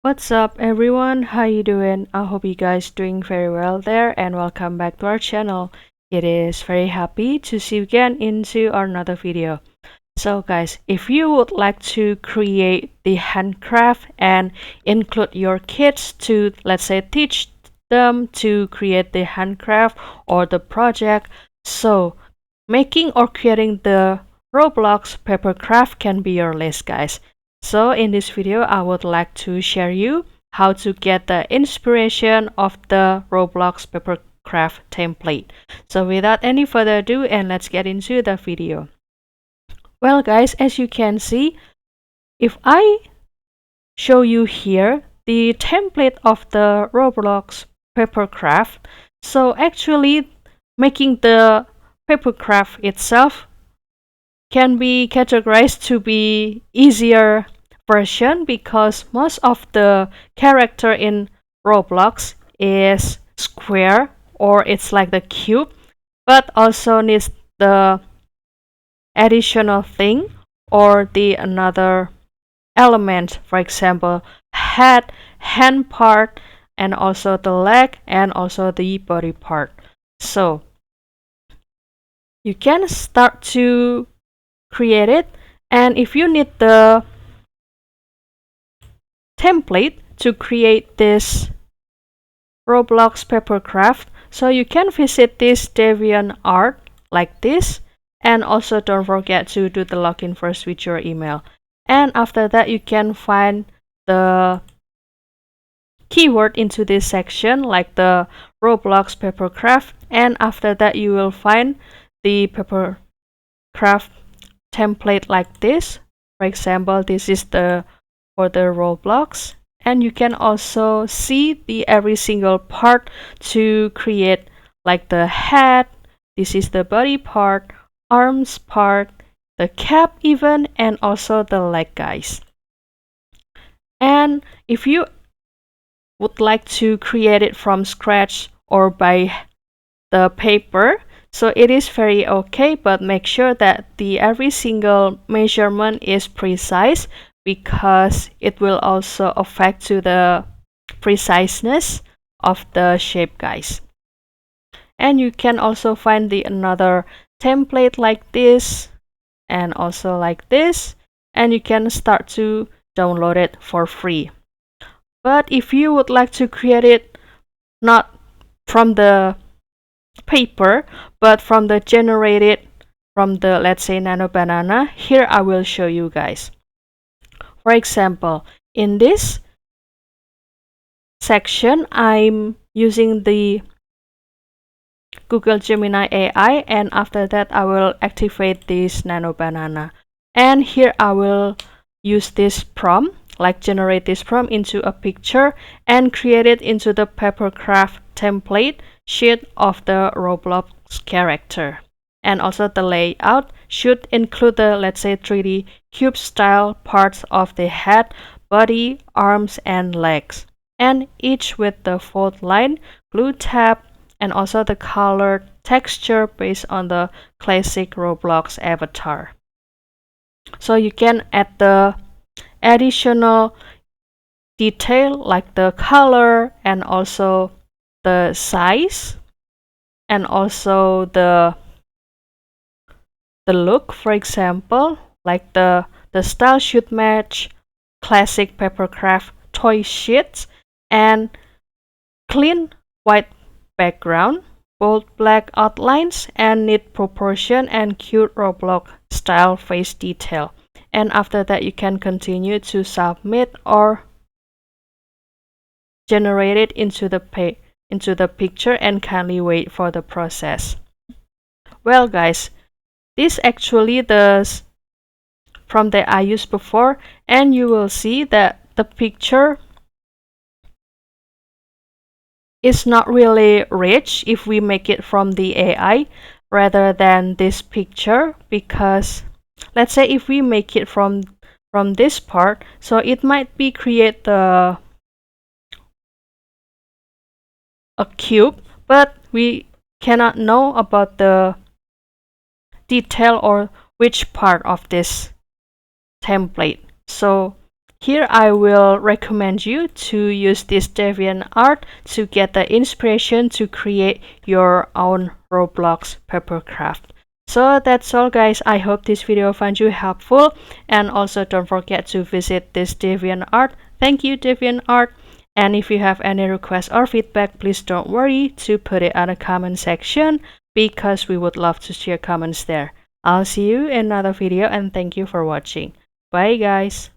What's up everyone? How you doing? I hope you guys doing very well there and welcome back to our channel. It is very happy to see you again into another video. So guys, if you would like to create the handcraft and include your kids to, let's say, teach them to create the handcraft or the project, so making or creating the Roblox Papercraft can be your list, guys. So in this video, I would like to share you how to get the inspiration of the Roblox Papercraft template. So without any further ado, and let's get into the video. Well guys, as you can see, if I show you here the template of the Roblox Papercraft, so actually making the papercraft itself can be categorized to be easier version because most of the character in Roblox is square or it's like the cube, but also needs the additional thing or the another element, for example head, hand part, and also the leg and also the body part. So you can start to create it, and if you need the template to create this Roblox Papercraft, so you can visit this DeviantArt like this, and also don't forget to do the login first with your email. And after that you can find the keyword into this section like the Roblox Papercraft, and after that you will find the Papercraft template like this. For example, this is the for the Roblox, and you can also see the every single part to create like the head, this is the body part, arms part, the cap even, and also the leg, guys. And if you would like to create it from scratch or by the paper, so it is very okay, but make sure that the every single measurement is precise because it will also affect to the preciseness of the shape, guys. And you can also find the another template like this and also like this, and you can start to download it for free. But if you would like to create it not from the paper but from the generated from the, let's say, nano banana, here I will show you guys. For example, in this section I'm using the Google Gemini AI, and after that I will activate this nano banana, and here I will use this prompt, like generate this prompt into a picture and create it into the papercraft template sheet of the Roblox character. And also the layout should include the, let's say, 3D cube style parts of the head, body, arms, and legs, and each with the fold line, glue tab, and also the colored texture based on the classic Roblox avatar. So you can add the additional detail like the color and also the size and also the look. For example, like the style should match classic papercraft toy sheets and clean white background, bold black outlines, and neat proportion and cute Roblox style face detail. And after that you can continue to submit or generate it into the picture, and kindly wait for the process. Well guys, this actually the from that I used before, and you will see that the picture is not really rich if we make it from the AI rather than this picture, because let's say if we make it from this part, so it might be create a cube, but we cannot know about the detail or which part of this template. So Here I will recommend you to use this DeviantArt to get the inspiration to create your own Roblox Papercraft. So that's all guys, I hope this video found you helpful, and also don't forget to visit this DeviantArt. Thank you DeviantArt, and if you have any requests or feedback, please don't worry to put it on the comment section because we would love to share comments there. I'll see you in another video and thank you for watching. Bye guys.